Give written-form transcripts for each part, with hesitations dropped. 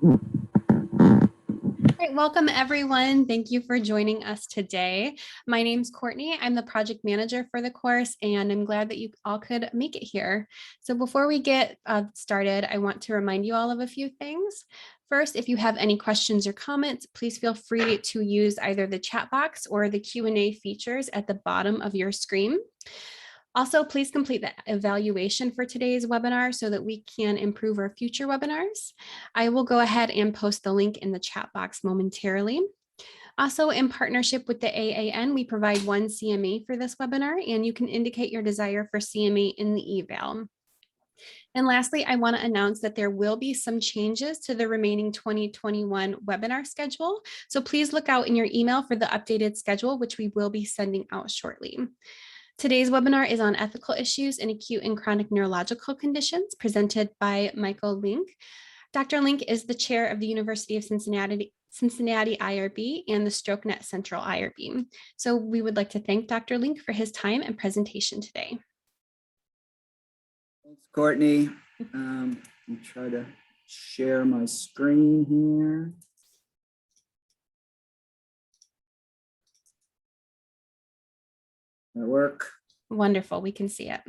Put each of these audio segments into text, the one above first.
Right, welcome everyone. Thank you for joining us today. My name's Courtney. I'm the project manager for the course, and I'm glad that you all could make it here. So before we get started, I want to remind you all of a few things. First, if you have any questions or comments, please feel free to use either the chat box or the Q&A features at the bottom of your screen. Also, please complete the evaluation for today's webinar so that we can improve our future webinars. I will go ahead and post the link in the chat box momentarily. Also, in partnership with the AAN, we provide one CME for this webinar, and you can indicate your desire for CME in the eval. And lastly, I want to announce that there will be some changes to the remaining 2021 webinar schedule. So please look out in your email for the updated schedule, which we will be sending out shortly. Today's webinar is on ethical issues in acute and chronic neurological conditions, presented by Michael Linke. Dr. Linke is the chair of the University of Cincinnati IRB and the StrokeNet Central IRB. So we would like to thank Dr. Linke for his time and presentation today. Thanks, Courtney. I'll try to share my screen here. That work? Wonderful, we can see it.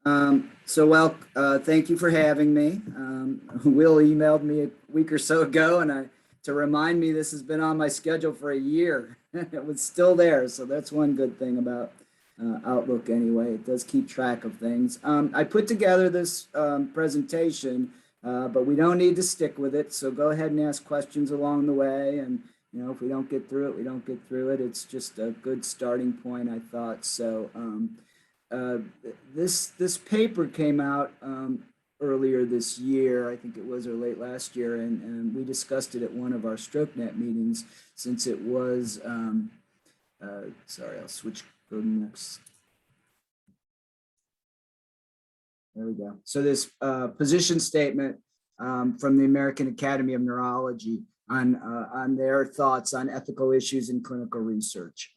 Thank you for having me. Will emailed me a week or so ago to remind me this has been on my schedule for a year. It was still there, so that's one good thing about Outlook anyway. It does keep track of things. I put together this presentation, but we don't need to stick with it, so go ahead and ask questions along the way, and if we don't get through it, we don't get through it. It's just a good starting point, I thought. So this paper came out earlier this year, I think it was, or late last year, and we discussed it at one of our StrokeNet meetings, since it was, sorry, I'll go to next. There we go. So this position statement from the American Academy of Neurology on their thoughts on ethical issues in clinical research.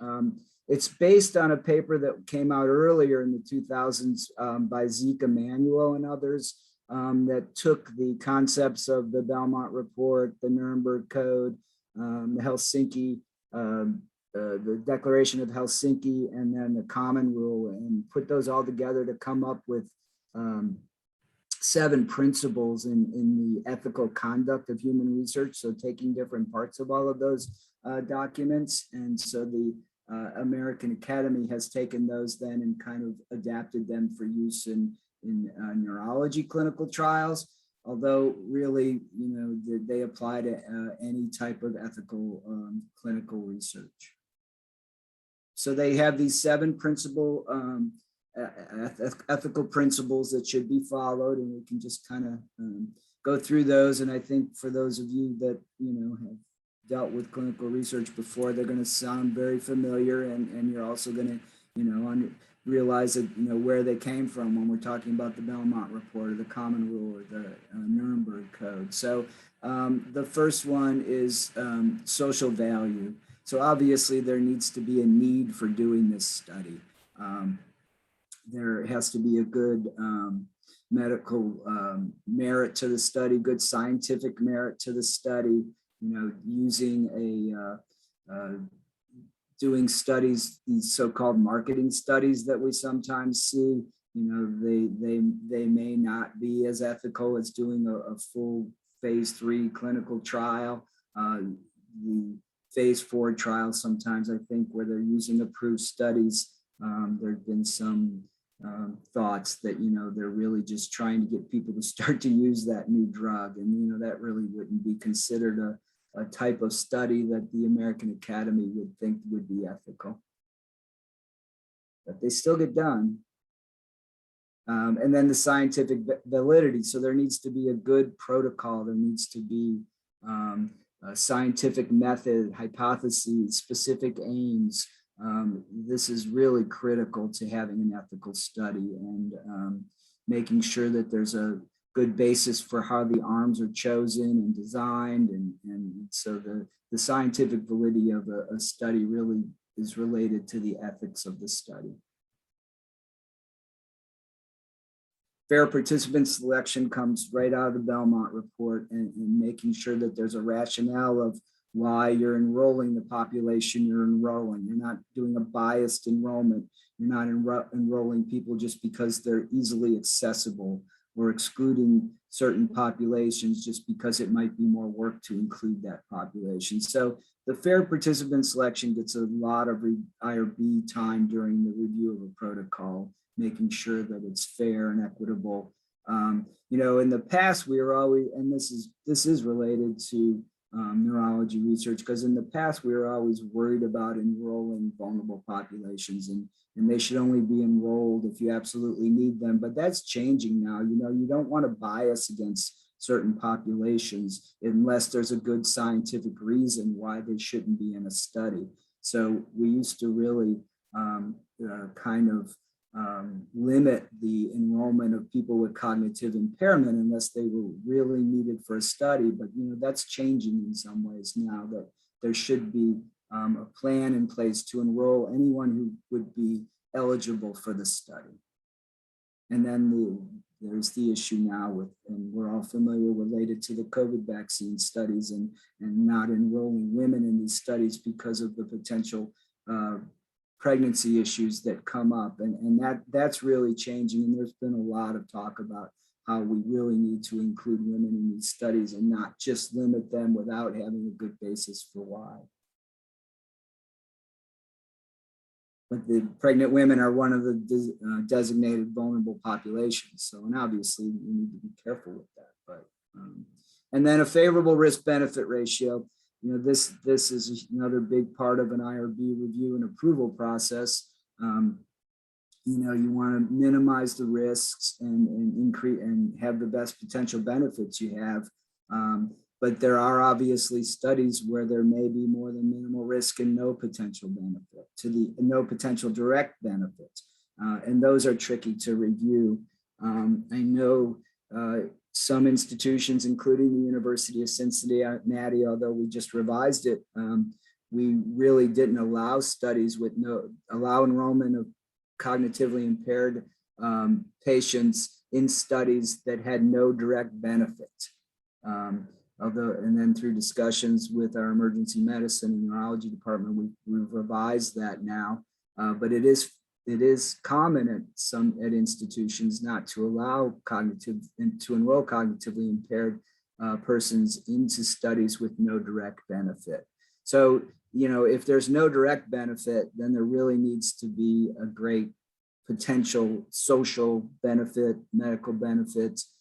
It's based on a paper that came out earlier in the 2000s by Zika Manuel and others that took the concepts of the Belmont Report, the Nuremberg Code, the Helsinki, the Declaration of Helsinki, and then the Common Rule, and put those all together to come up with 7 principles in the ethical conduct of human research. So taking different parts of all of those documents. And so the American Academy has taken those then and kind of adapted them for use in neurology clinical trials. Although really, they apply to any type of ethical clinical research. So they have these 7 ethical principles that should be followed, and we can just kind of go through those. And I think for those of you that have dealt with clinical research before, they're going to sound very familiar, and you're also going to realize that where they came from when we're talking about the Belmont Report or the Common Rule or the Nuremberg Code. So the first one is social value. So obviously there needs to be a need for doing this study. There has to be a good medical merit to the study, good scientific merit to the study. Using doing studies, these so-called marketing studies that we sometimes see. They may not be as ethical as doing a full phase 3 clinical trial. The phase 4 trials sometimes, I think, where they're using approved studies, there have been some thoughts that they're really just trying to get people to start to use that new drug, and that really wouldn't be considered a type of study that the American Academy would think would be ethical, but they still get done. And then the scientific validity. So there needs to be a good protocol. There needs to be a scientific method, hypotheses, specific aims. This is really critical to having an ethical study, and making sure that there's a good basis for how the arms are chosen and designed. And so the scientific validity of a study really is related to the ethics of the study. Fair participant selection comes right out of the Belmont report, and making sure that there's a rationale of why you're enrolling the population you're enrolling. You're not doing a biased enrollment. You're not enrolling people just because they're easily accessible, or excluding certain populations just because it might be more work to include that population. So the fair participant selection gets a lot of IRB time during the review of a protocol, making sure that it's fair and equitable. You know, in the past, we were always, and this is related to neurology research, because in the past, we were always worried about enrolling vulnerable populations, and they should only be enrolled if you absolutely need them. But that's changing now. You know, you don't want to bias against certain populations unless there's a good scientific reason why they shouldn't be in a study. So we used to really limit the enrollment of people with cognitive impairment unless they were really needed for a study. But you know, that's changing in some ways now, that there should be a plan in place to enroll anyone who would be eligible for the study. And then there's the issue now with, and we're all familiar, related to the COVID vaccine studies, and not enrolling women in these studies because of the potential pregnancy issues that come up. And that's really changing. And there's been a lot of talk about how we really need to include women in these studies and not just limit them without having a good basis for why. But the pregnant women are one of the designated vulnerable populations. So, and obviously we need to be careful with that. But and then a favorable risk-benefit ratio. You know, this is another big part of an IRB review and approval process. You know, you want to minimize the risks and increase and have the best potential benefits you have. But there are obviously studies where there may be more than minimal risk and no potential benefit, no potential direct benefits. And those are tricky to review. I know some institutions, including the University of Cincinnati, although we just revised it, we really didn't allow studies with allow enrollment of cognitively impaired patients in studies that had no direct benefit. And then through discussions with our emergency medicine and neurology department, we've revised that now. But it is common at institutions not to allow to enroll cognitively impaired persons into studies with no direct benefit. So, you know, if there's no direct benefit, then there really needs to be a great potential social benefit, medical benefits.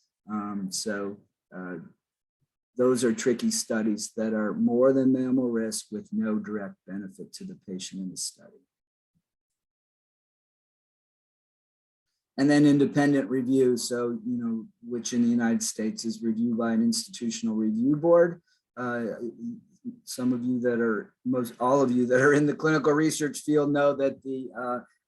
Those are tricky studies that are more than minimal risk with no direct benefit to the patient in the study. And then independent review. So, you know, which in the United States is reviewed by an institutional review board. Some of you that are, all of you that are in the clinical research field know that the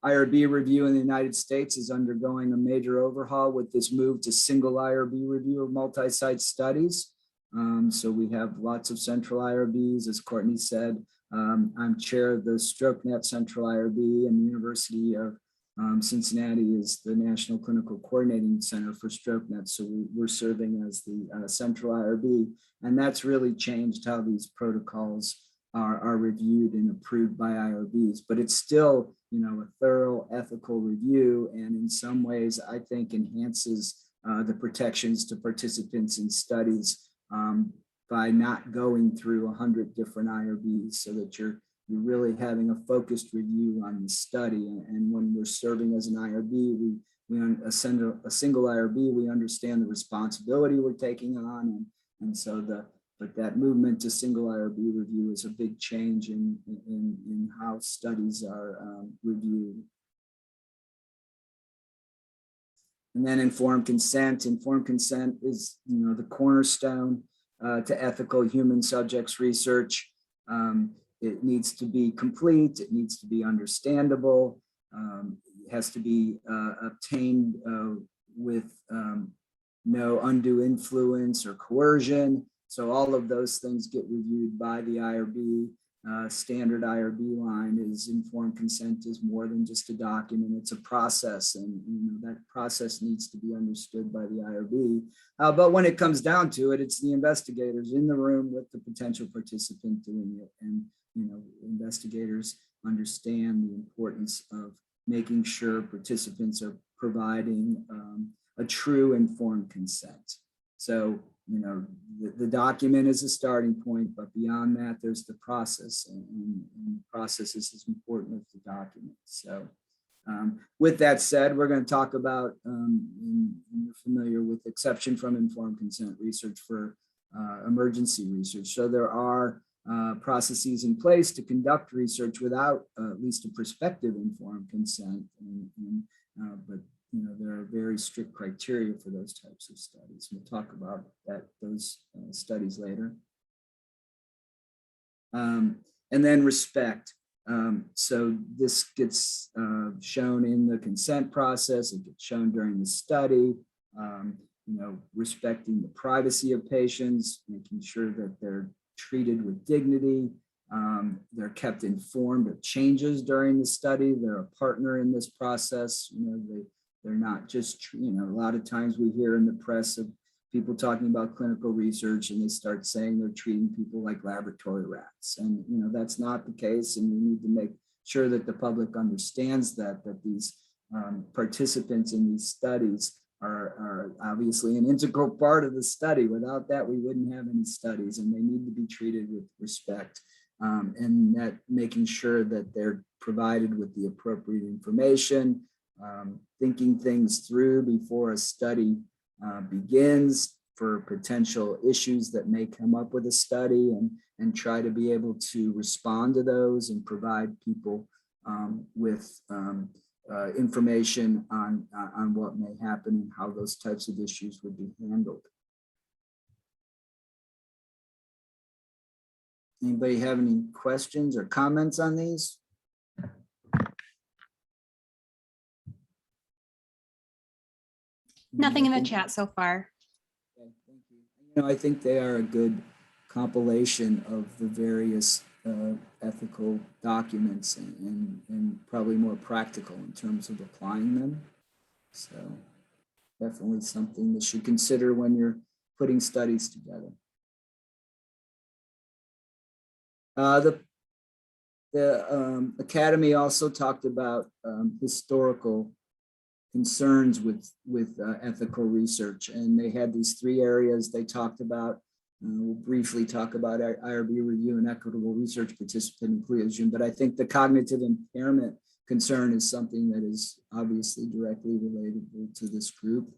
IRB review in the United States is undergoing a major overhaul with this move to single IRB review of multi-site studies. So we have lots of central IRBs, as Courtney said. I'm chair of the StrokeNet Central IRB, and the University of Cincinnati is the National Clinical Coordinating Center for StrokeNet. So we're serving as the central IRB, and that's really changed how these protocols are reviewed and approved by IRBs. But it's still, you know, a thorough ethical review, and in some ways, I think enhances the protections to participants in studies by not going through 100 different IRBs, so that you're really having a focused review on the study. And when we're serving as an IRB, we send a single IRB, we understand the responsibility we're taking on. And so but that movement to single IRB review is a big change in how studies are reviewed. And then informed consent. Informed consent is, you know, the cornerstone to ethical human subjects research. It needs to be complete. It needs to be understandable. It has to be obtained with no undue influence or coercion. So all of those things get reviewed by the IRB. standard IRB line is informed consent is more than just a document, it's a process, and that process needs to be understood by the IRB. But when it comes down to it, it's the investigators in the room with the potential participant doing it, and investigators understand the importance of making sure participants are providing a true informed consent. So the document is a starting point, but beyond that, there's the process, and the process is as important as the document. So with that said, we're going to talk about, and you're familiar with exception from informed consent research for emergency research. So there are processes in place to conduct research without at least a prospective informed consent, but there are very strict criteria for those types of studies. We'll talk about those studies later. And then respect. So this gets shown in the consent process. It gets shown during the study. Respecting the privacy of patients, making sure that they're treated with dignity. They're kept informed of changes during the study. They're a partner in this process. They're not just, a lot of times we hear in the press of people talking about clinical research and they start saying they're treating people like laboratory rats. And, that's not the case. And we need to make sure that the public understands that these participants in these studies are obviously an integral part of the study. Without that, we wouldn't have any studies, and they need to be treated with respect. And that making sure that they're provided with the appropriate information, thinking things through before a study begins for potential issues that may come up with a study, and try to be able to respond to those and provide people with information on what may happen and how those types of issues would be handled. Anybody have any questions or comments on these? Nothing in the chat so far. Okay, thank you. I think they are a good compilation of the various ethical documents, and probably more practical in terms of applying them. So definitely something that you consider when you're putting studies together. The Academy also talked about historical concerns with ethical research, and they had these 3 areas they talked about. We'll briefly talk about IRB review and equitable research participant inclusion, but I think the cognitive impairment concern is something that is obviously directly related to this group.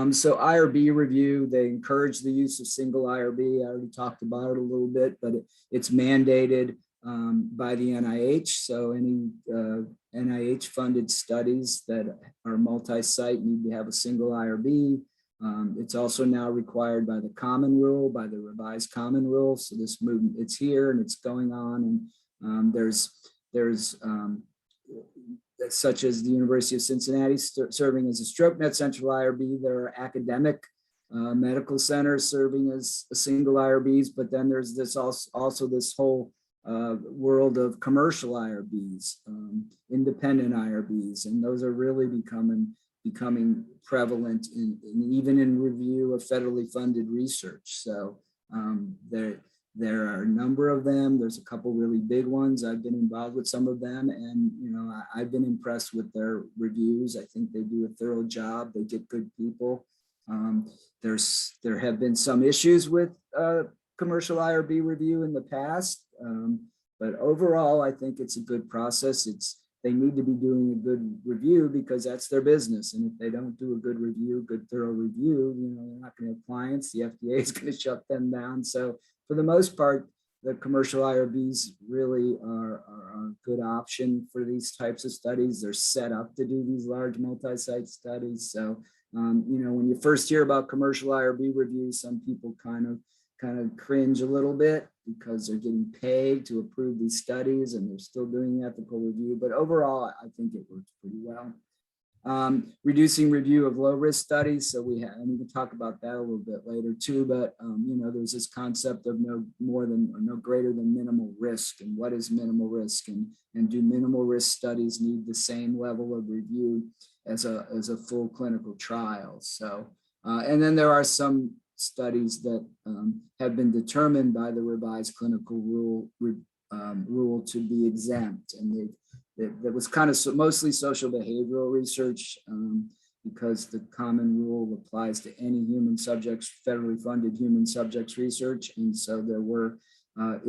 So IRB review, they encourage the use of single IRB. I already talked about it a little bit, but it's mandated by the NIH. So any NIH funded studies that are multi-site need to have a single IRB. It's also now required by the Common Rule, by the revised Common Rule. So this movement, it's here and it's going on. And there's such as the University of Cincinnati serving as a stroke net central IRB. There are academic medical centers serving as a single IRBs, but then there's this also this whole world of commercial IRBs, independent IRBs, and those are really becoming prevalent even in review of federally funded research. So there are a number of them. There's a couple really big ones. I've been involved with some of them, and I've been impressed with their reviews. I think they do a thorough job. They get good people. There have been some issues with commercial IRB review in the past, but overall, I think it's a good process. They need to be doing a good review because that's their business. And if they don't do a good review, good thorough review, they're not going to have clients. The FDA is going to shut them down. So for the most part, the commercial IRBs really are a good option for these types of studies. They're set up to do these large multi-site studies. So, when you first hear about commercial IRB reviews, some people kind of cringe a little bit because they're getting paid to approve these studies and they're still doing ethical review. But overall, I think it works pretty well. Reducing review of low risk studies. So we have, and we can talk about that a little bit later too, but there's this concept of no more than or no greater than minimal risk, and what is minimal risk, and do minimal risk studies need the same level of review as a full clinical trial? So, and then there are some studies that have been determined by the revised clinical rule to be exempt, and that was kind of mostly social behavioral research, because the common rule applies to any human subjects, federally funded human subjects research. And so there were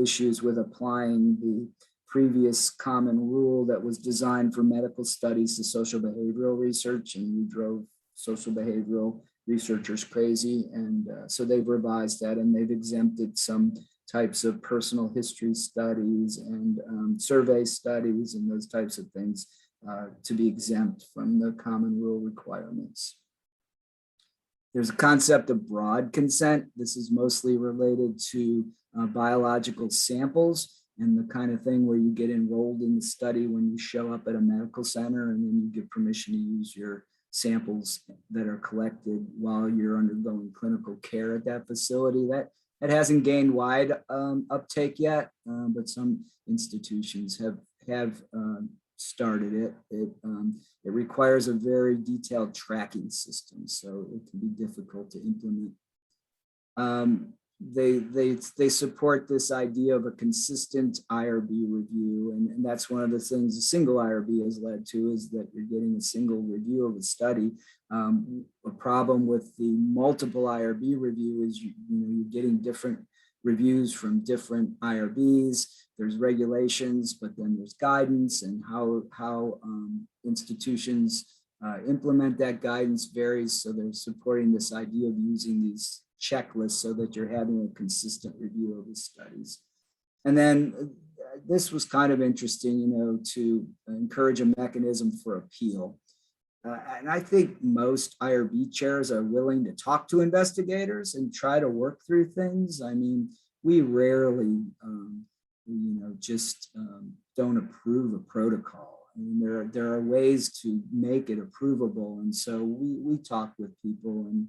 issues with applying the previous common rule that was designed for medical studies to social behavioral research, and we drove social behavioral researchers crazy. And so they've revised that, and they've exempted some types of personal history studies and survey studies and those types of things to be exempt from the common rule requirements. There's a concept of broad consent. This is mostly related to biological samples and the kind of thing where you get enrolled in the study when you show up at a medical center, and then you get permission to use your samples that are collected while you're undergoing clinical care at that facility. That hasn't gained wide uptake yet, but some institutions have started it. It requires a very detailed tracking system, so it can be difficult to implement. They support this idea of a consistent IRB review, and that's one of the things a single IRB has led to, is that you're getting a single review of a study. A problem with the multiple IRB review is you're getting different reviews from different IRBs. There's regulations, but then there's guidance, and how institutions implement that guidance varies. So they're supporting this idea of using these checklists so that you're having a consistent review of the studies. And then this was kind of interesting, to encourage a mechanism for appeal. And I think most IRB chairs are willing to talk to investigators and try to work through things. I mean, we rarely, just don't approve a protocol. I mean, there are ways to make it approvable, and so we talk with people, and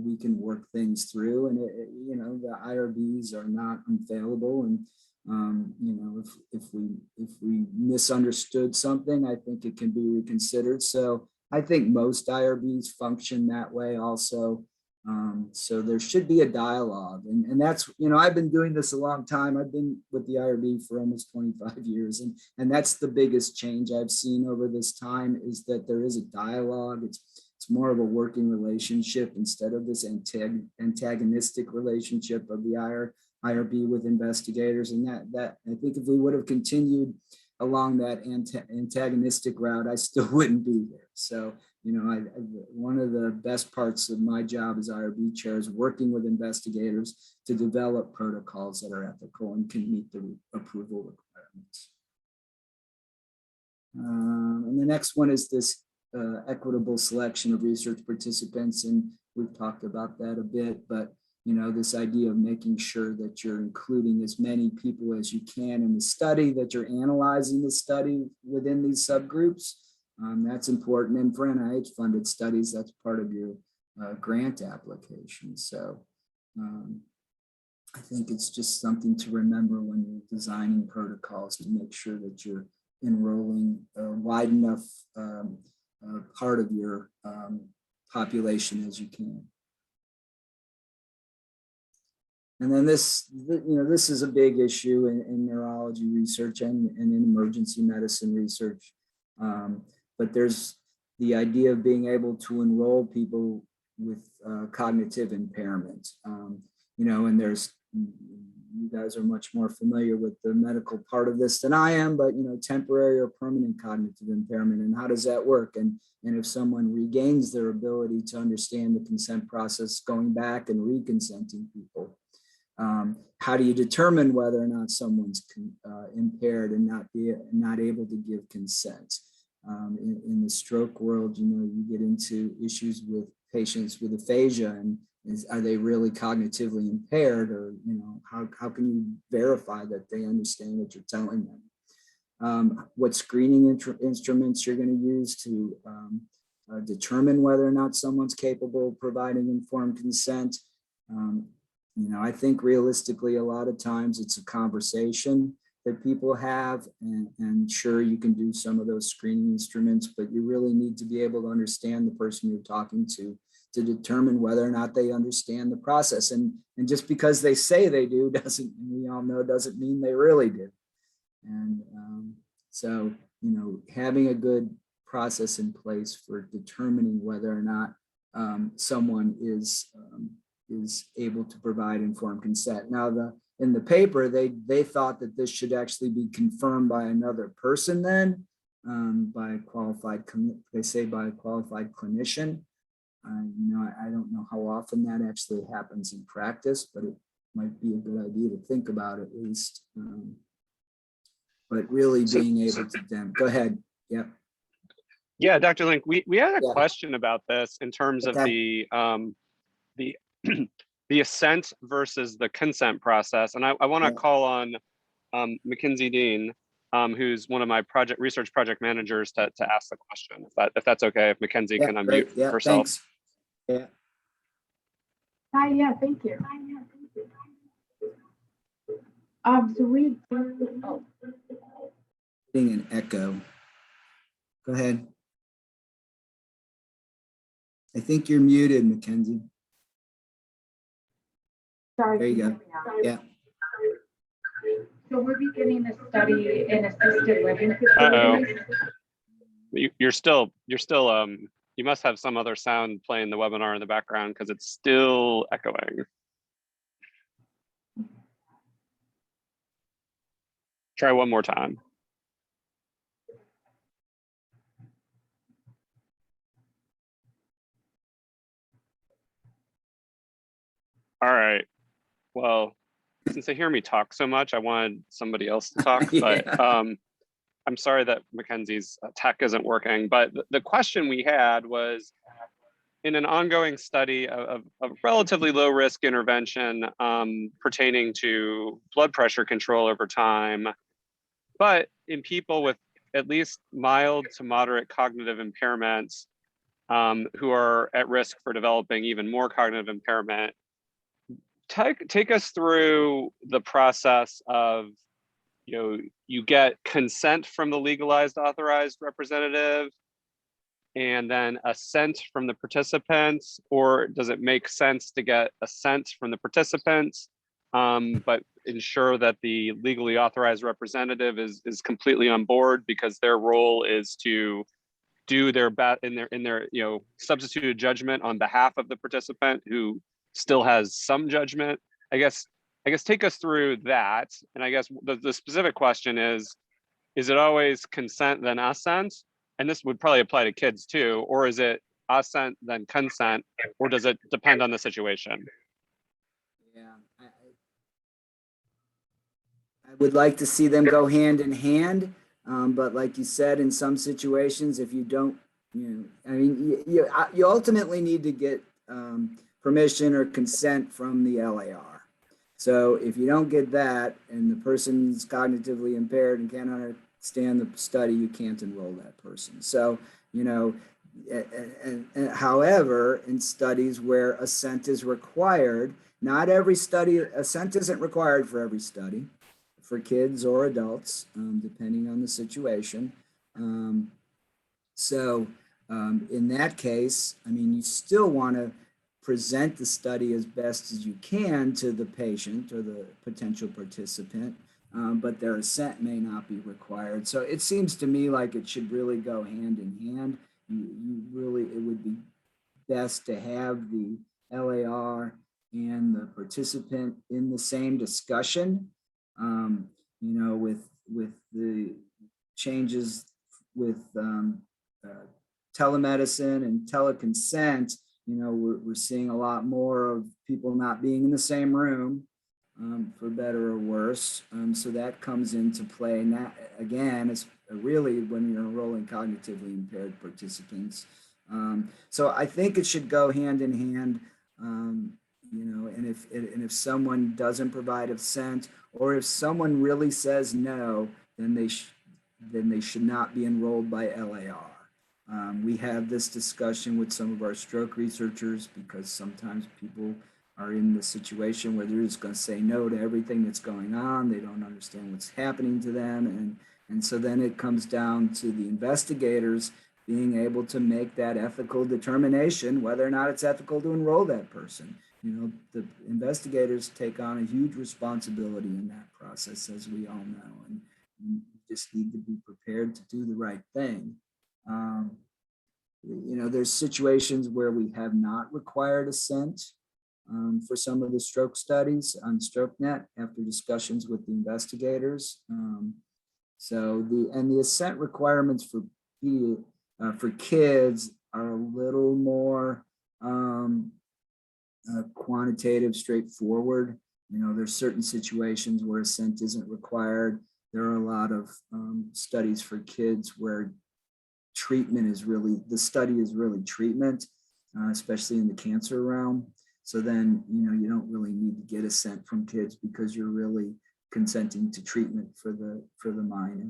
we can work things through. And the IRBs are not unfailable, and if we misunderstood something, I think it can be reconsidered. So I think most IRBs function that way also. So there should be a dialogue, and that's, I've been doing this a long time. I've been with the IRB for almost 25 years, and that's the biggest change I've seen over this time, is that there is a dialogue. It's more of a working relationship instead of this antagonistic relationship of the IRB with investigators. And that I think if we would have continued along that antagonistic route, I still wouldn't be here. So, one of the best parts of my job as IRB chair is working with investigators to develop protocols that are ethical and can meet the approval requirements. And the next one is this equitable selection of research participants. And we've talked about that a bit, but this idea of making sure that you're including as many people as you can in the study, that you're analyzing the study within these subgroups. That's important. And for NIH funded studies, that's part of your grant application. So I think it's just something to remember when you're designing protocols, to make sure that you're enrolling a wide enough part of your population as you can. And then this is a big issue in neurology research and in emergency medicine research. But there's the idea of being able to enroll people with cognitive impairment. And there's, you guys are much more familiar with the medical part of this than I am, but temporary or permanent cognitive impairment, and how does that work? And if someone regains their ability to understand the consent process, going back and reconsenting people. How do you determine whether or not someone's impaired and not able to give consent? In the stroke world, you get into issues with patients with aphasia, and are they really cognitively impaired, or how can you verify that they understand what you're telling them? What screening instruments you're going to use to determine whether or not someone's capable of providing informed consent. I think realistically, a lot of times it's a conversation that people have, and sure, you can do some of those screening instruments, but you really need to be able to understand the person you're talking to determine whether or not they understand the process. And just because they say they do doesn't, we all know, doesn't mean they really do. And so, having a good process in place for determining whether or not someone is able to provide informed consent. Now, in the paper, they thought that this should actually be confirmed by another person then, by a qualified, they say by a qualified clinician. I don't know how often that actually happens in practice, but it might be a good idea to think about at least. But really being able to then, go ahead. Yep. Yeah, Dr. Link, we had a question about this in terms of the assent versus the consent process. And I want to call on Mackenzie Dean, who's one of my research project managers, to ask the question, if that's okay, if Mackenzie can unmute herself. Thanks. Yeah. Hi, yeah, thank you. So we Getting an echo. Go ahead. I think you're muted, Mackenzie. sorry. There you go. Yeah. So we're beginning a study in assisted living facilities. You're still you must have some other sound playing the webinar in the background, because it's still echoing. Try one more time. All right. Well, since they hear me talk so much, I wanted somebody else to talk, but I'm sorry that Mackenzie's tech isn't working. But the question we had was, in an ongoing study of relatively low risk intervention pertaining to blood pressure control over time, but in people with at least mild to moderate cognitive impairments who are at risk for developing even more cognitive impairment, take us through the process of, you get consent from the legalized authorized representative and then assent from the participants, or does it make sense to get assent from the participants, but ensure that the legally authorized representative is completely on board, because their role is to do their best in their substituted judgment on behalf of the participant who still has some judgment. I guess take us through that. And I guess the specific question is it always consent then assent? And this would probably apply to kids too, or is it assent then consent, or does it depend on the situation? Yeah, I would like to see them go hand in hand, but like you said, in some situations, if you don't, you ultimately need to get permission or consent from the LAR. So if you don't get that, and the person's cognitively impaired and can't understand the study, you can't enroll that person. So, however, in studies where assent is required, not every study, assent isn't required for every study, for kids or adults, depending on the situation. So in that case, you still want to present the study as best as you can to the patient or the potential participant, but their assent may not be required. So it seems to me like it should really go hand in hand. It would be best to have the LAR and the participant in the same discussion. With the changes with telemedicine and teleconsent, we're seeing a lot more of people not being in the same room, for better or worse. So that comes into play. And that, again, is really when you're enrolling cognitively impaired participants. So I think it should go hand in hand. And if someone doesn't provide assent, or if someone really says no, then they should not be enrolled by LAR. We have this discussion with some of our stroke researchers because sometimes people are in the situation where they're just going to say no to everything that's going on. They don't understand what's happening to them. And so then it comes down to the investigators being able to make that ethical determination whether or not it's ethical to enroll that person. You know, the investigators take on a huge responsibility in that process, as we all know, and you just need to be prepared to do the right thing. You know, there's situations where we have not required assent for some of the stroke studies on StrokeNet after discussions with the investigators. So the assent requirements for kids are a little more quantitative, straightforward. You know, there's certain situations where assent isn't required. There are a lot of studies for kids where the study is really treatment, especially in the cancer realm. So then, you know, you don't really need to get assent from kids because you're really consenting to treatment for the minor.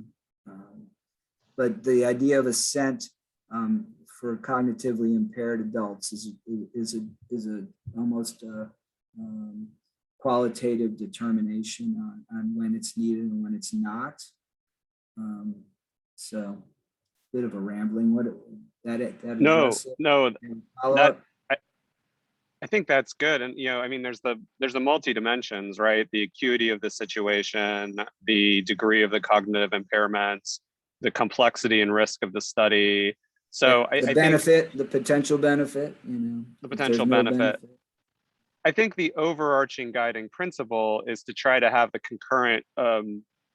But the idea of assent for cognitively impaired adults is a almost qualitative determination on when it's needed and when it's not. So bit of a rambling. I think that's good. And, you know, I mean, there's the multi dimensions, right? The acuity of the situation, the degree of the cognitive impairments, the complexity and risk of the study. So the benefit, the potential benefit, you know, the potential benefit. I think the overarching guiding principle is to try to have the concurrent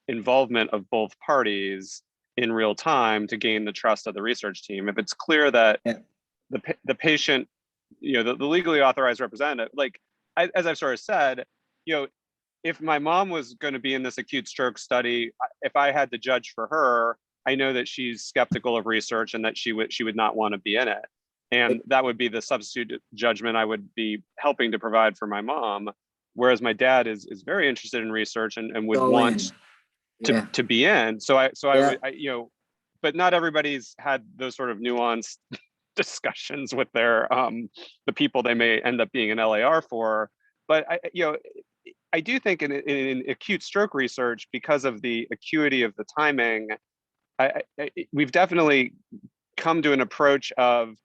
involvement of both parties in real time to gain the trust of the research team. If it's clear that the patient, you know, the legally authorized representative, like as I've sort of said, you know, if my mom was going to be in this acute stroke study, if I had to judge for her, I know that she's skeptical of research and that she would not want to be in it. And that would be the substitute judgment I would be helping to provide for my mom. Whereas my dad is very interested in research and would want to be in. So I would, you know, but not everybody's had those sort of nuanced discussions with their the people they may end up being an LAR for. But I do think in acute stroke research, because of the acuity of the timing, we've definitely come to an approach of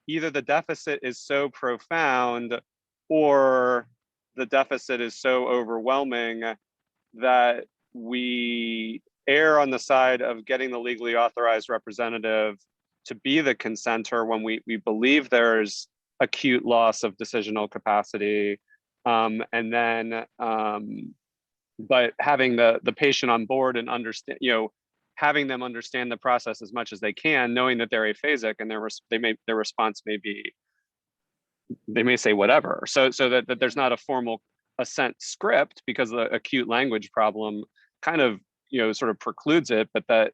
either the deficit is so profound or the deficit is so overwhelming that we err on the side of getting the legally authorized representative to be the consenter when we believe there's acute loss of decisional capacity, and then but having the patient on board and understand, you know, having them understand the process as much as they can, knowing that they're aphasic and their response may be, they may say whatever, so that there's not a formal assent script, because the acute language problem kind of, you know, sort of precludes it. But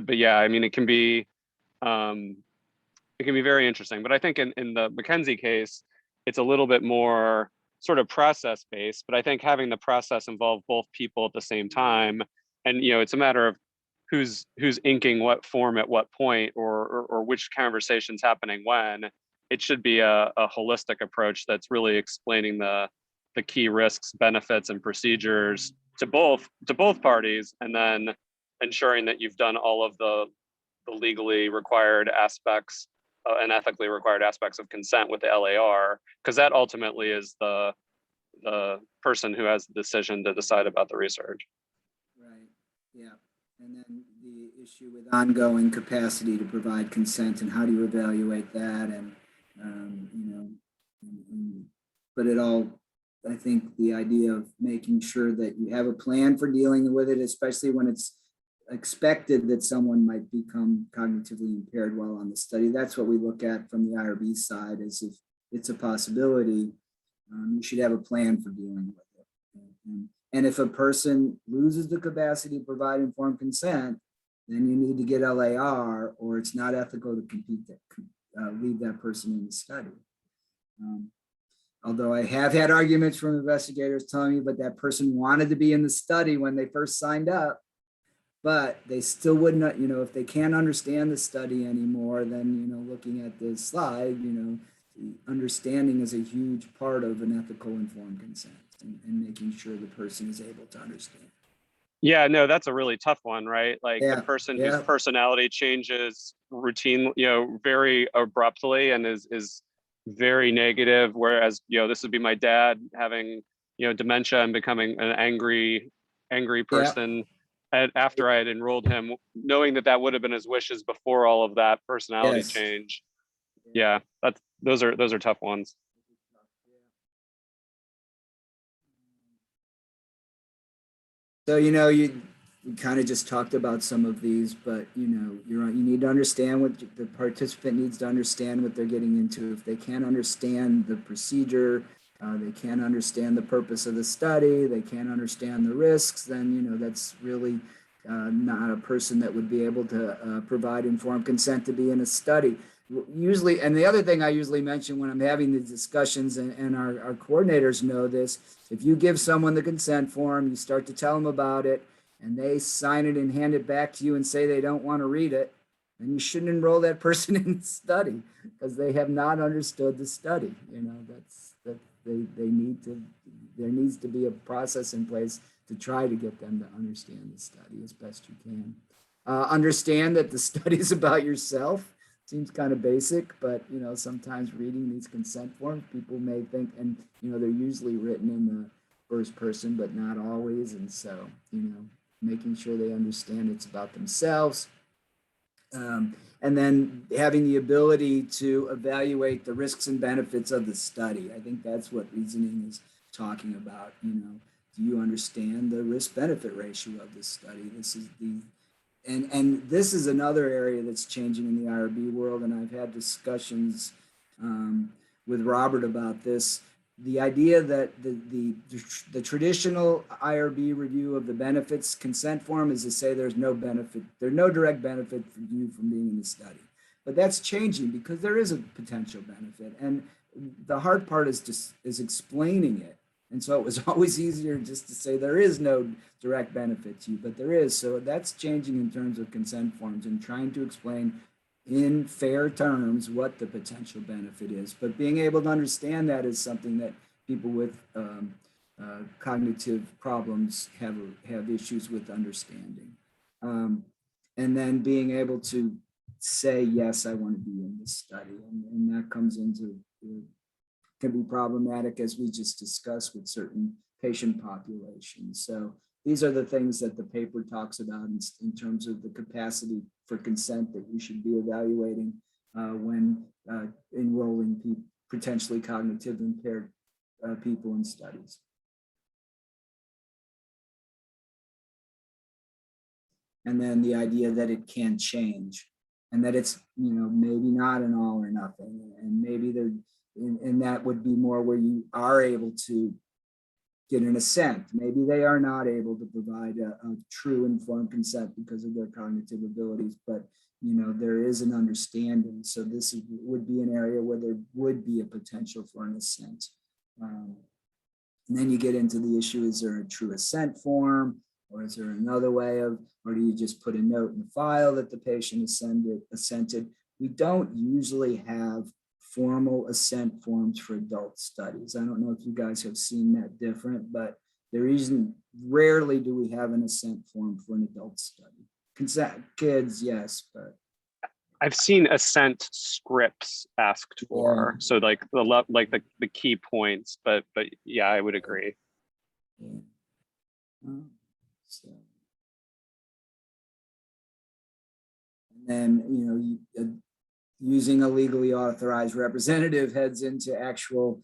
yeah, I mean, it can be very interesting. But I think in the McKenzie case, it's a little bit more sort of process based, but I think having the process involve both people at the same time, and, you know, it's a matter of who's inking what form at what point, or which conversation's happening when. It should be a holistic approach that's really explaining the key risks, benefits, and procedures to both parties, and then ensuring that you've done all of the legally required aspects and ethically required aspects of consent with the LAR, because that ultimately is the person who has the decision to decide about the research. Right. Yeah. And then the issue with ongoing capacity to provide consent, and how do you evaluate that? And you know, but it all, I think the idea of making sure that you have a plan for dealing with it, especially when it's expected that someone might become cognitively impaired while on the study. That's what we look at from the IRB side, is if it's a possibility, you should have a plan for dealing with it. And if a person loses the capacity to provide informed consent, then you need to get LAR, or it's not ethical to leave that person in the study. Although I have had arguments from investigators telling me, but that person wanted to be in the study when they first signed up. but they still would not, if they can't understand the study anymore, then, looking at this slide, understanding is a huge part of an ethical informed consent and making sure the person is able to understand. Yeah, no, that's a really tough one, right? Like Yeah, the person yeah. whose personality changes routine, very abruptly and is very negative. Whereas, this would be my dad having, dementia and becoming an angry person. And after I had enrolled him, knowing that would have been his wishes before all of that personality Yes. change. Yeah, those are tough ones. So, you kind of just talked about some of these, but, you need to understand what the participant needs to understand what they're getting into. If they can't understand the procedure, they can't understand the purpose of the study, they can't understand the risks, then, that's really not a person that would be able to provide informed consent to be in a study. Usually, and the other thing I usually mention when I'm having these discussions, and our coordinators know this, if you give someone the consent form, you start to tell them about it, and they sign it and hand it back to you and say they don't want to read it, then you shouldn't enroll that person in the study because they have not understood the study. There needs to be a process in place to try to get them to understand the study as best you can. Understand that the study is about yourself. Seems kind of basic, but sometimes reading these consent forms, people may think, and they're usually written in the first person, but not always. And so, making sure they understand it's about themselves. And then having the ability to evaluate the risks and benefits of the study. I think that's what reasoning is talking about. Do you understand the risk-benefit ratio of this study? This is and this is another area that's changing in the IRB world, and I've had discussions with Robert about this. The idea that the traditional IRB review of the benefits consent form is to say there's no benefit, there's no direct benefit for you from being in the study. But that's changing because there is a potential benefit, and the hard part is explaining it. And so it was always easier just to say there is no direct benefit to you, but there is. So that's changing in terms of consent forms and trying to explain in fair terms what the potential benefit is. But being able to understand that is something that people with cognitive problems have issues with understanding. And then being able to say, yes, I want to be in this study. And that comes into can be problematic, as we just discussed, with certain patient populations. So these are the things that the paper talks about in terms of the capacity for consent that you should be evaluating when enrolling potentially cognitive impaired people in studies. And then the idea that it can change and that it's, maybe not an all or nothing, and maybe there. And that would be more where you are able to get an assent. Maybe they are not able to provide a true informed consent because of their cognitive abilities, but there is an understanding. So this would be an area where there would be a potential for an assent. And then you get into the issue, is there a true assent form, or is there another way of, or do you just put a note in the file that the patient assented? We don't usually have formal assent forms for adult studies. I don't know if you guys have seen that different, but there isn't, rarely do we have an assent form for an adult study. Consent, kids, yes, but. I've seen assent scripts asked for, so like the key points, but yeah, I would agree. Yeah. So. And then, using a legally authorized representative heads into actual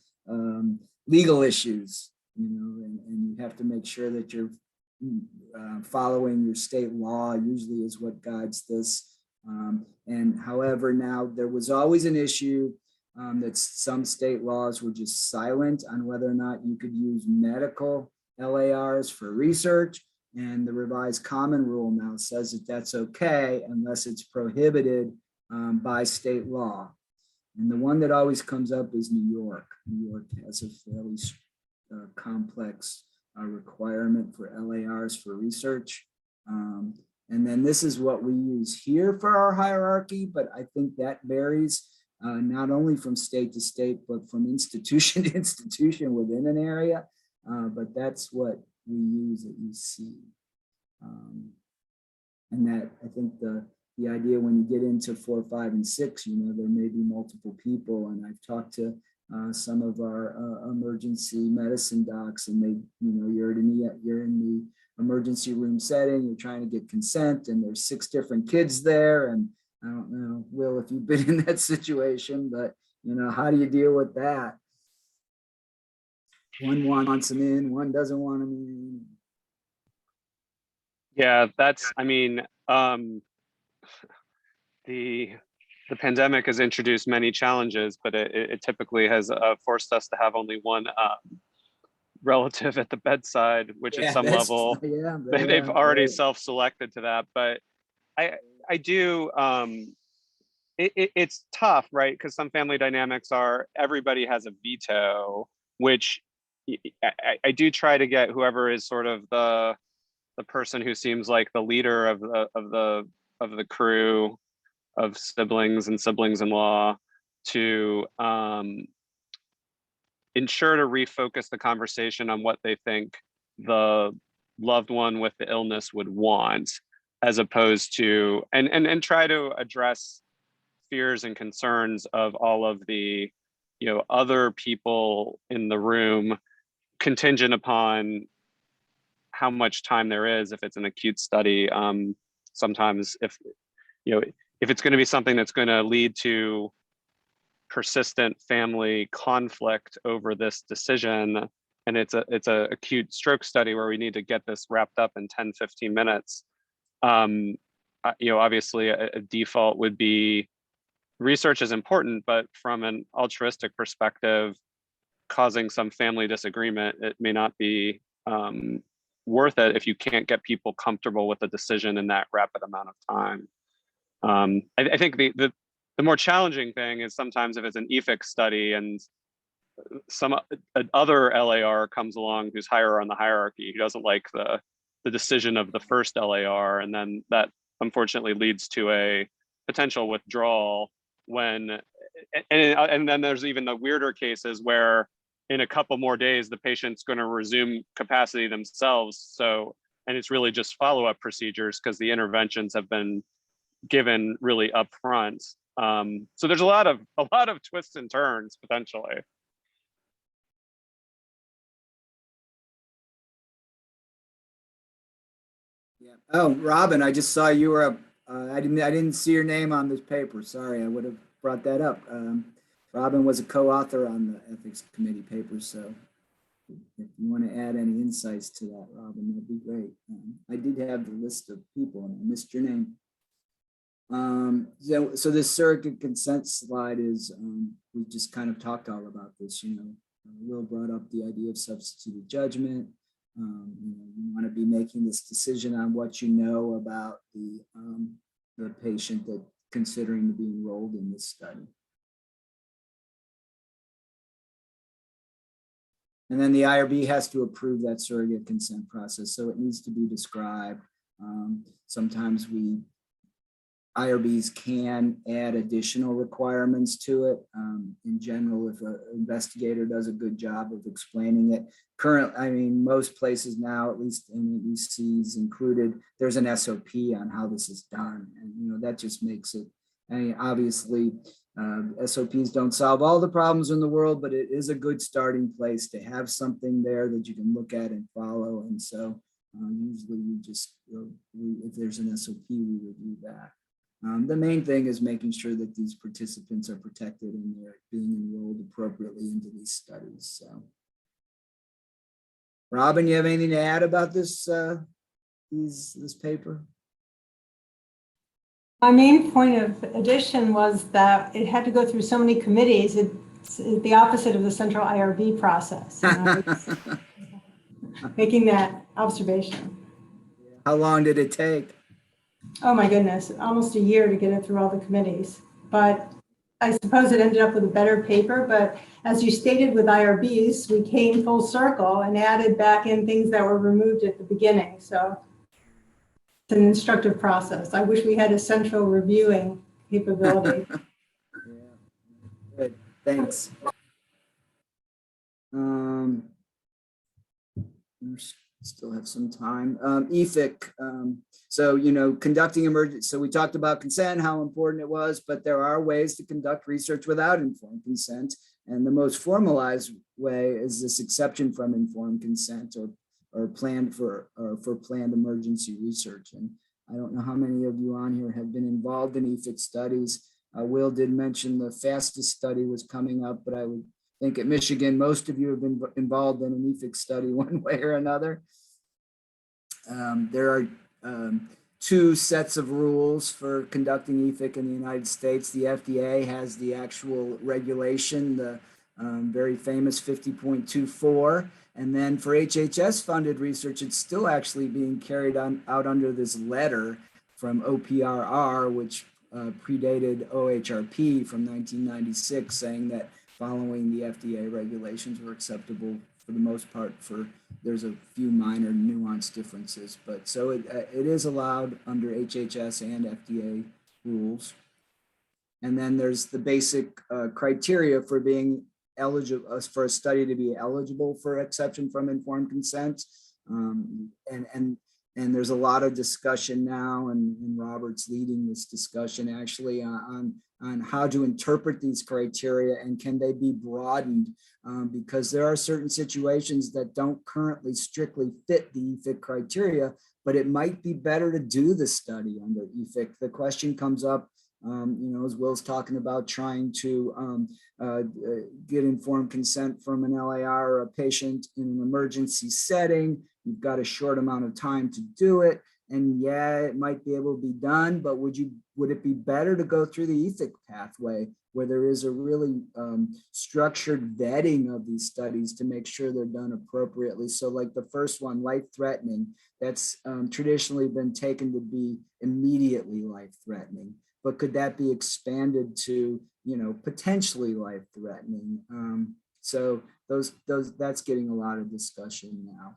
legal issues, and you have to make sure that you're following your state law, usually is what guides this. And however, now there was always an issue that some state laws were just silent on whether or not you could use medical LARs for research. And the revised common rule now says that that's okay unless it's prohibited by state law. And the one that always comes up is New York. New York has a fairly complex requirement for LARs for research. And then this is what we use here for our hierarchy, but I think that varies not only from state to state, but from institution to institution within an area. But that's what we use at UC. And that, I think the idea when you get into 4, 5, and 6, you know, there may be multiple people. And I've talked to some of our emergency medicine docs, and they, you know, you're in the emergency room setting, you're trying to get consent, and there's 6 different kids there. And I don't know, Will, if you've been in that situation, but, you know, how do you deal with that? One wants them in, one doesn't want them in. Yeah, that's, I mean, the pandemic has introduced many challenges, but it typically has forced us to have only one relative at the bedside, which at some level they've already self-selected to that. But I do, it's tough, right? Because some family dynamics are everybody has a veto, which I do try to get whoever is sort of the person who seems like the leader of the crew of siblings and siblings-in-law to ensure to refocus the conversation on what they think the loved one with the illness would want, as opposed to and try to address fears and concerns of all of the, you know, other people in the room, contingent upon how much time there is if it's an acute study. Sometimes if, you know, if it's going to be something that's going to lead to persistent family conflict over this decision, and it's a acute stroke study where we need to get this wrapped up in 10-15 minutes, you know, obviously a default would be research is important, but from an altruistic perspective, causing some family disagreement, it may not be worth it if you can't get people comfortable with the decision in that rapid amount of time. I think the more challenging thing is sometimes if it's an EFIC study and some other LAR comes along who's higher on the hierarchy, who doesn't like the decision of the first LAR, and then that unfortunately leads to a potential withdrawal when, and then there's even the weirder cases where in a couple more days, the patient's going to resume capacity themselves. So, and it's really just follow-up procedures because the interventions have been given really upfront. So there's a lot of twists and turns potentially. Yeah. Oh, Robin, I just saw you were I didn't see your name on this paper. Sorry, I would have brought that up. Robin was a co-author on the ethics committee paper, so if you want to add any insights to that, Robin, that'd be great. I did have the list of people and I missed your name. So this surrogate consent slide is, we just kind of talked all about this, you know, Will brought up the idea of substituted judgment. You know, you want to be making this decision on what you know about the patient that considering to be enrolled in this study. And then the IRB has to approve that surrogate consent process. So it needs to be described. Sometimes IRBs can add additional requirements to it. In general, if an investigator does a good job of explaining it. I mean, most places now, at least in ECs included, there's an SOP on how this is done. And, you know, that just makes it, I mean, obviously, SOPs don't solve all the problems in the world, but it is a good starting place to have something there that you can look at and follow. And so usually we just, if there's an SOP, we review that. The main thing is making sure that these participants are protected and they're being enrolled appropriately into these studies. So, Robin, you have anything to add about this this paper? My main point of addition was that it had to go through so many committees. It's the opposite of the central IRB process. You know, making that observation. How long did it take? Oh my goodness, almost a year to get it through all the committees. But I suppose it ended up with a better paper. But as you stated with IRBs, we came full circle and added back in things that were removed at the beginning. So It's an instructive process. I wish we had a central reviewing capability. Yeah, good, thanks. We still have some time. EFIC, so, conducting emergency, so we talked about consent, how important it was, but there are ways to conduct research without informed consent. And the most formalized way is this exception from informed consent or planned for planned emergency research. And I don't know how many of you on here have been involved in EFIC studies. Will did mention the fastest study was coming up, but I would think at Michigan, most of you have been involved in an EFIC study one way or another. There are two sets of rules for conducting EFIC in the United States. The FDA has the actual regulation, the very famous 50.24. And then for HHS funded research, it's still actually being carried out under this letter from OPRR, which predated OHRP from 1996, saying that following the FDA regulations were acceptable for the most part. There's a few minor nuance differences, but so it is allowed under HHS and FDA rules. And then there's the basic criteria for being eligible, for a study to be eligible for exception from informed consent. And there's a lot of discussion now, and Robert's leading this discussion actually on how to interpret these criteria and can they be broadened, because there are certain situations that don't currently strictly fit the EFIC criteria, but it might be better to do the study under EFIC. The question comes up, as Will's talking about trying to get informed consent from an LAR or a patient in an emergency setting. You've got a short amount of time to do it. And yeah, it might be able to be done, but would it be better to go through the EFIC pathway where there is a really structured vetting of these studies to make sure they're done appropriately? So like the first one, life-threatening, that's traditionally been taken to be immediately life-threatening, but could that be expanded to, potentially life-threatening? So that's getting a lot of discussion now.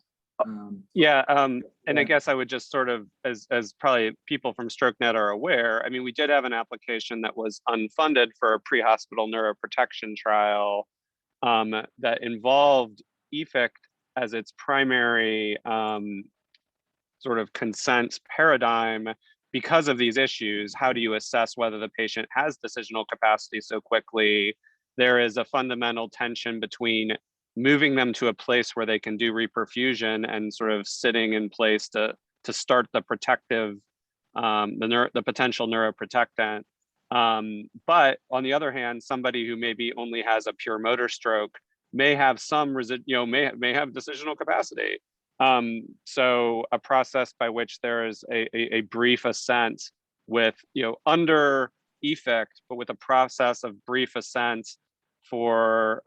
And I guess I would just sort of, as probably people from StrokeNet are aware, I mean, we did have an application that was unfunded for a pre-hospital neuroprotection trial that involved EFIC as its primary sort of consent paradigm. Because of these issues, how do you assess whether the patient has decisional capacity so quickly? There is a fundamental tension between moving them to a place where they can do reperfusion and sort of sitting in place to start the protective, the potential neuroprotectant. But on the other hand, somebody who maybe only has a pure motor stroke may have some may have decisional capacity. So a process by which there is a brief assent with, under EFIC, but with a process of brief assent for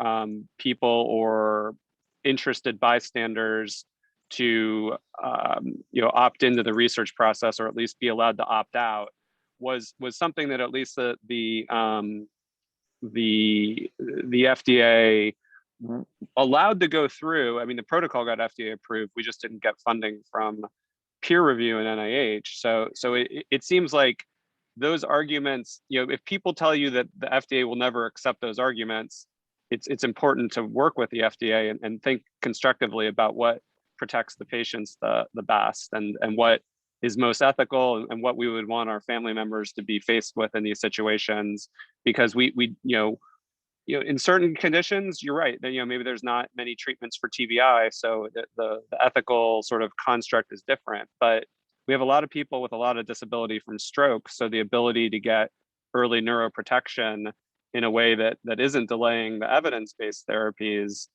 people or interested bystanders to opt into the research process, or at least be allowed to opt out, was something that at least the FDA allowed to go through. I mean, the protocol got FDA approved. We just didn't get funding from peer review and NIH. So it seems like those arguments, if people tell you that the FDA will never accept those arguments, it's important to work with the FDA and think constructively about what protects the patients the best, and what is most ethical, and what we would want our family members to be faced with in these situations. Because we in certain conditions, you're right, that maybe there's not many treatments for TBI, so the ethical sort of construct is different. But we have a lot of people with a lot of disability from stroke, so the ability to get early neuroprotection in a way that isn't delaying the evidence-based therapies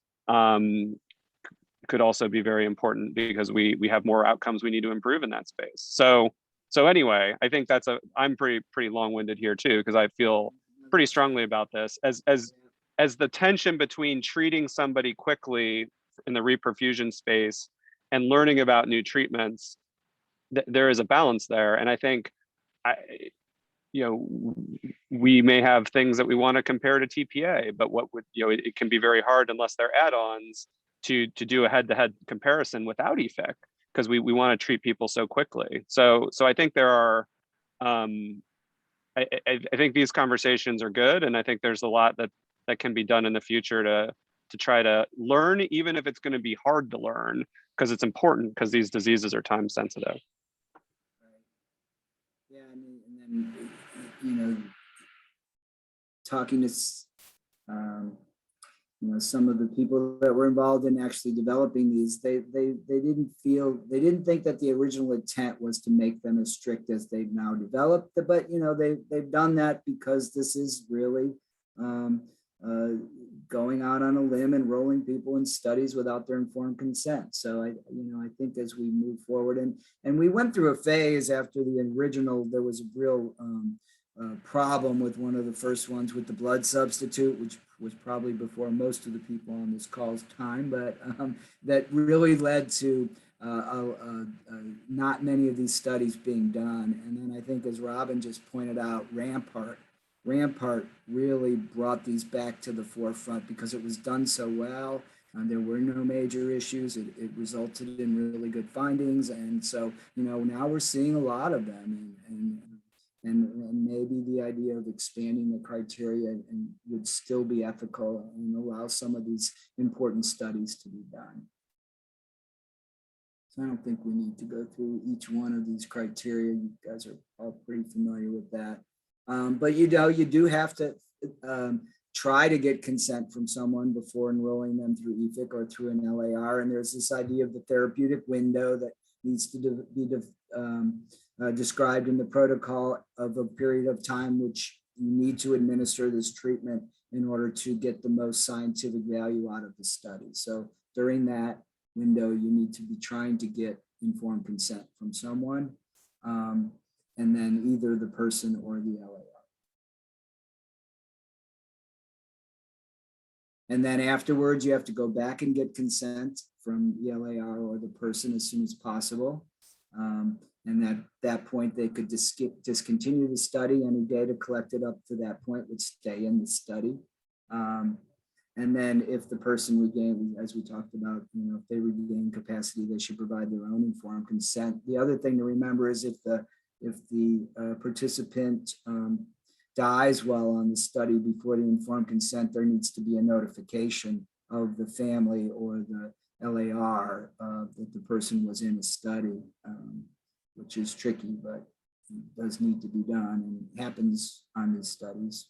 could also be very important, because we have more outcomes we need to improve in that space. So anyway, I think I'm pretty long-winded here too, because I feel pretty strongly about this as the tension between treating somebody quickly in the reperfusion space and learning about new treatments. There is a balance there, and I think we may have things that we want to compare to TPA, but it can be very hard unless they're add-ons to do a head-to-head comparison without EFIC. because we want to treat people so quickly. So I think there are, I think these conversations are good, and I think there's a lot that can be done in the future to try to learn, even if it's going to be hard to learn, because it's important, because these diseases are time sensitive. Yeah, and then, you know, talking to you know, some of the people that were involved in actually developing these, they didn't think that the original intent was to make them as strict as they've now developed, but you know, they've done that because this is really going out on a limb and enrolling people in studies without their informed consent. So I think as we move forward, and we went through a phase after the original, there was a real problem with one of the first ones with the blood substitute, which was probably before most of the people on this call's time, but that really led to not many of these studies being done. And then I think, as Robin just pointed out, Rampart really brought these back to the forefront because it was done so well. There were no major issues. It resulted in really good findings. And so, you know, now we're seeing a lot of them, and maybe the idea of expanding the criteria and would still be ethical and allow some of these important studies to be done. So I don't think we need to go through each one of these criteria. You guys are all pretty familiar with that. But you know, you do have to try to get consent from someone before enrolling them through EFIC or through an LAR. And there's this idea of the therapeutic window that needs to be described in the protocol of a period of time which you need to administer this treatment in order to get the most scientific value out of the study. So during that window, you need to be trying to get informed consent from someone, and then either the person or the LAR. And then afterwards, you have to go back and get consent from the LAR or the person as soon as possible. And at that point, they could discontinue the study. Any data collected up to that point would stay in the study. And then if the person regained, as we talked about, you know, if they regain capacity, they should provide their own informed consent. The other thing to remember is if the participant dies while on the study before the informed consent, there needs to be a notification of the family or the LAR that the person was in a study, which is tricky, but does need to be done and happens on these studies.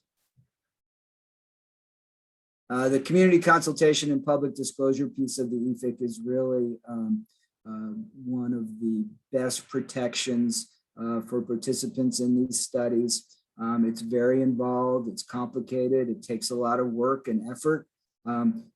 The community consultation and public disclosure piece of the EFIC is really one of the best protections for participants in these studies. It's very involved, it's complicated, it takes a lot of work and effort.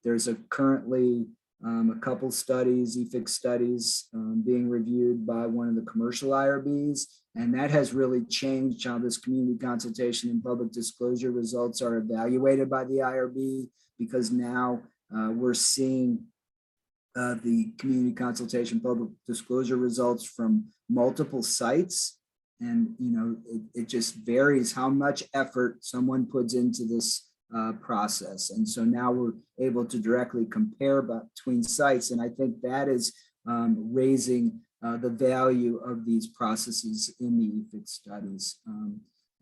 There's currently a couple studies, EFIC studies, being reviewed by one of the commercial IRBs, and that has really changed how this community consultation and public disclosure results are evaluated by the IRB, because now we're seeing the community consultation public disclosure results from multiple sites. And, you know, it just varies how much effort someone puts into this process. And so now we're able to directly compare between sites. And I think that is raising the value of these processes in the EFIC studies.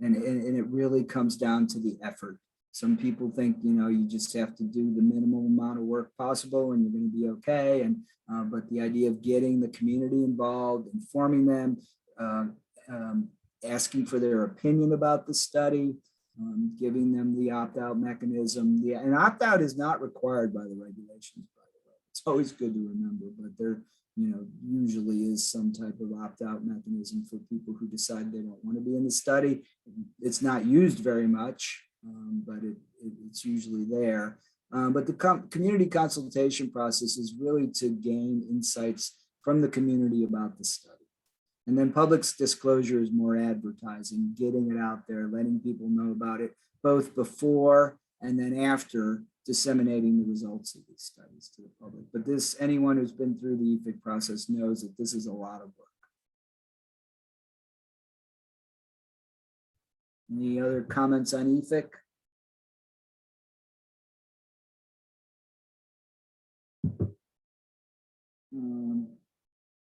And it really comes down to the effort. Some people think, you know, you just have to do the minimum amount of work possible and you're going to be okay. And but the idea of getting the community involved, informing them, asking for their opinion about the study, giving them the opt-out mechanism. And opt-out is not required by the regulations, by the way. It's always good to remember, but there, you know, usually is some type of opt-out mechanism for people who decide they don't want to be in the study. It's not used very much, but it's usually there. But the community consultation process is really to gain insights from the community about the study. And then public disclosure is more advertising, getting it out there, letting people know about it, both before and then after disseminating the results of these studies to the public. But this, anyone who's been through the EFIC process knows that this is a lot of work. Any other comments on EFIC?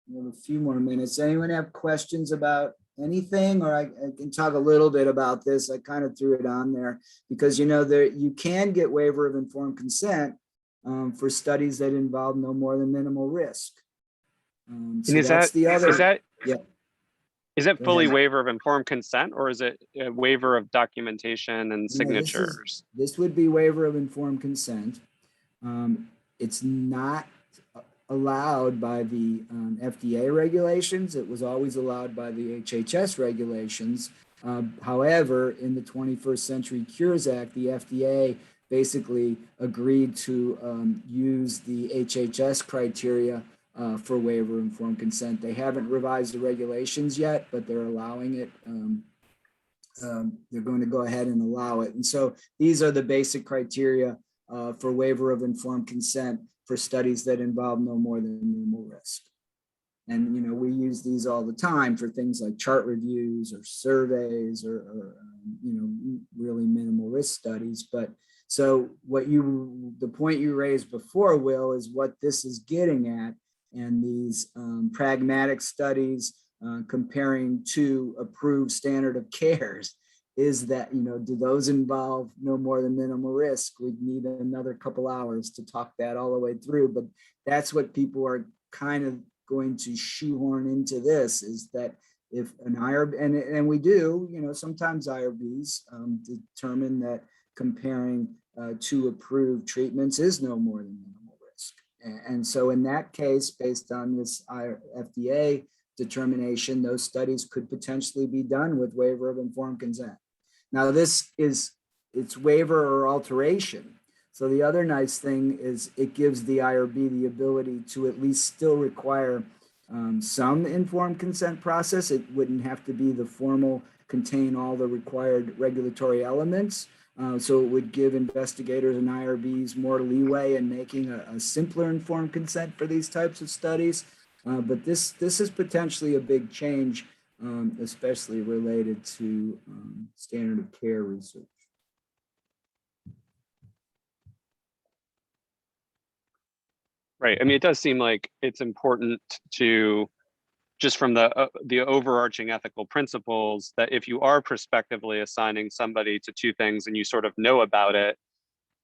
we have a few more minutes. Anyone have questions about anything, or I can talk a little bit about this. I kind of threw it on there because, you know, there you can get waiver of informed consent for studies that involve no more than minimal risk. So and that's the other. Is that Go fully ahead. waiver of informed consent, or is it a waiver of documentation and signatures? This would be waiver of informed consent. It's not allowed by the FDA regulations. It was always allowed by the HHS regulations. However, in the 21st Century Cures Act, the FDA basically agreed to use the HHS criteria for waiver of informed consent. They haven't revised the regulations yet, but they're allowing it. They're going to go ahead and allow it. And so these are the basic criteria for waiver of informed consent for studies that involve no more than minimal risk. And, you know, we use these all the time for things like chart reviews or surveys or you know, really minimal risk studies. But so the point you raised before, Will, is what this is getting at. And these pragmatic studies comparing to approved standard of cares is that, you know, do those involve no more than minimal risk? We'd need another couple hours to talk that all the way through, but that's what people are kind of going to shoehorn into this, is that if an IRB, and we do, you know, sometimes IRBs determine that comparing to approved treatments is no more than minimal risk. And so in that case, based on this FDA determination, those studies could potentially be done with waiver of informed consent. Now it's waiver or alteration. So the other nice thing is it gives the IRB the ability to at least still require some informed consent process. It wouldn't have to be the formal, contain all the required regulatory elements. So it would give investigators and IRBs more leeway in making a simpler informed consent for these types of studies. But this is potentially a big change, especially related to standard of care research. Right. I mean, it does seem like it's important to, just from the overarching ethical principles, that if you are prospectively assigning somebody to two things and you sort of know about it,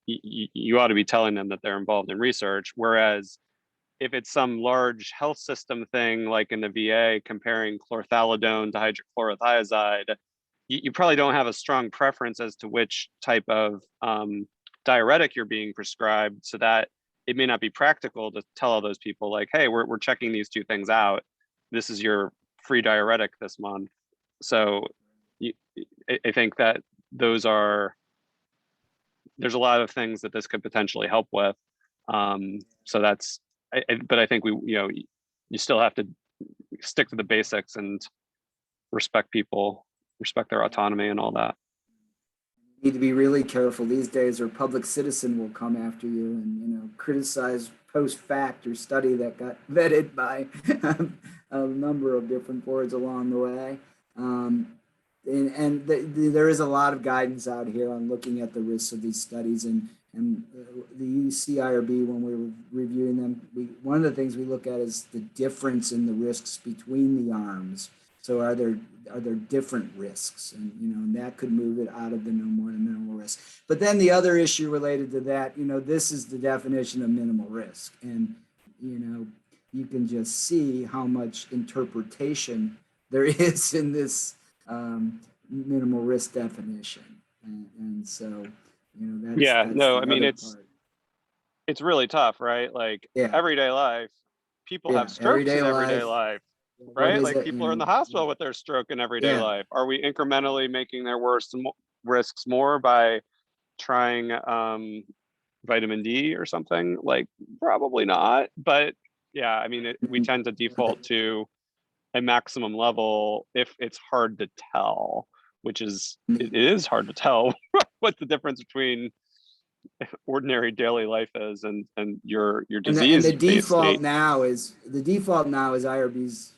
you ought to be telling them that they're involved in research. Whereas if it's some large health system thing, like in the VA, comparing chlorthalidone to hydrochlorothiazide, you probably don't have a strong preference as to which type of diuretic you're being prescribed, so that it may not be practical to tell all those people, like, hey, we're checking these two things out. This is your free diuretic this month. So I think that there's a lot of things that this could potentially help with. So that's, but I think you still have to stick to the basics and respect people, respect their autonomy and all that. You need to be really careful these days, or public citizen will come after you and, you know, criticize post fact or study that got vetted by a number of different boards along the way. There is a lot of guidance out here on looking at the risks of these studies, and the UCIRB, when we're reviewing them, one of the things we look at is the difference in the risks between the arms. So are there different risks, and, you know, and that could move it out of the no more than minimal risk. But then the other issue related to that, you know, this is the definition of minimal risk, and, you know, you can just see how much interpretation there is in this minimal risk definition, and so, you know, that's it's really tough, right? Like, everyday life, people have strokes in everyday life. Right? Like, people are in the hospital with their stroke in everyday life. Are we incrementally making their risks more by trying vitamin D or something? Like, probably not. But yeah, I mean, we tend to default to a maximum level if it's hard to tell, which is, it is hard to tell what the difference between ordinary daily life is and your disease. And the default now is IRBs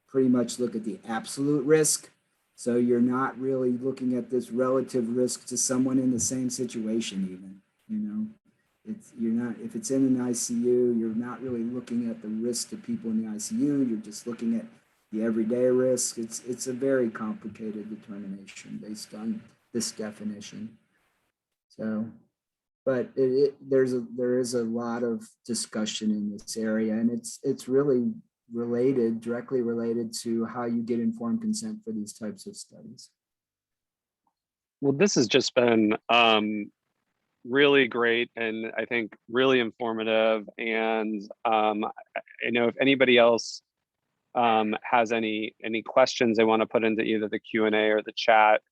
pretty much look at the absolute risk. So you're not really looking at this relative risk to someone in the same situation even, you know. if it's in an ICU, you're not really looking at the risk to people in the ICU. You're just looking at the everyday risk. It's a very complicated determination based on this definition. So, but there is a lot of discussion in this area, and it's really directly related to how you get informed consent for these types of studies. Well, this has just been really great, and I think really informative. And I know if anybody else has any questions they want to put into either the Q&A or the chat,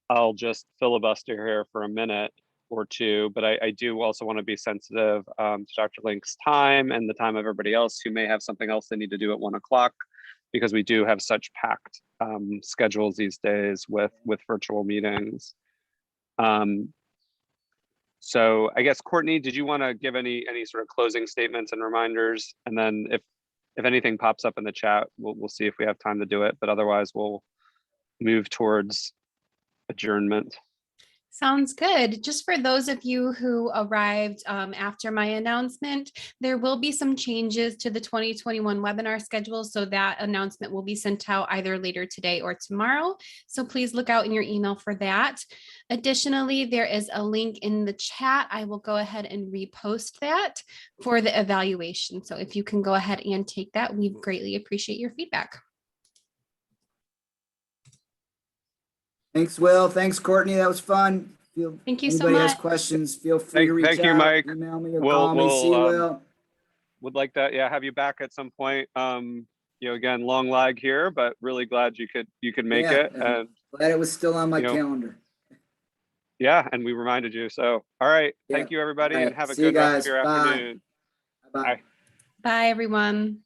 I'll just filibuster here for a minute or two. But I do also want to be sensitive to Dr. Linke's time and the time of everybody else who may have something else they need to do at 1 o'clock, because we do have such packed schedules these days with virtual meetings. So I guess, Courtney, did you want to give any sort of closing statements and reminders? And then if anything pops up in the chat, we'll see if we have time to do it. But otherwise, we'll move towards adjournment. Sounds good. Just for those of you who arrived after my announcement, there will be some changes to the 2021 webinar schedule. So that announcement will be sent out either later today or tomorrow. So please look out in your email for that. Additionally, there is a link in the chat. I will go ahead and repost that for the evaluation. So if you can go ahead and take that, we greatly appreciate your feedback. Thanks, Will. Thanks, Courtney. That was fun. Thank you so anybody much. has questions, feel free to reach Thank you, out, Mike. email me or call me. See you, Will. Would like that, yeah, have you back at some point. You know, again, long lag here, but really glad you could make it. And glad it was still on my calendar. Yeah, and we reminded you. So, all right. Thank you, everybody, and have a good rest of your afternoon. Bye. Bye, everyone.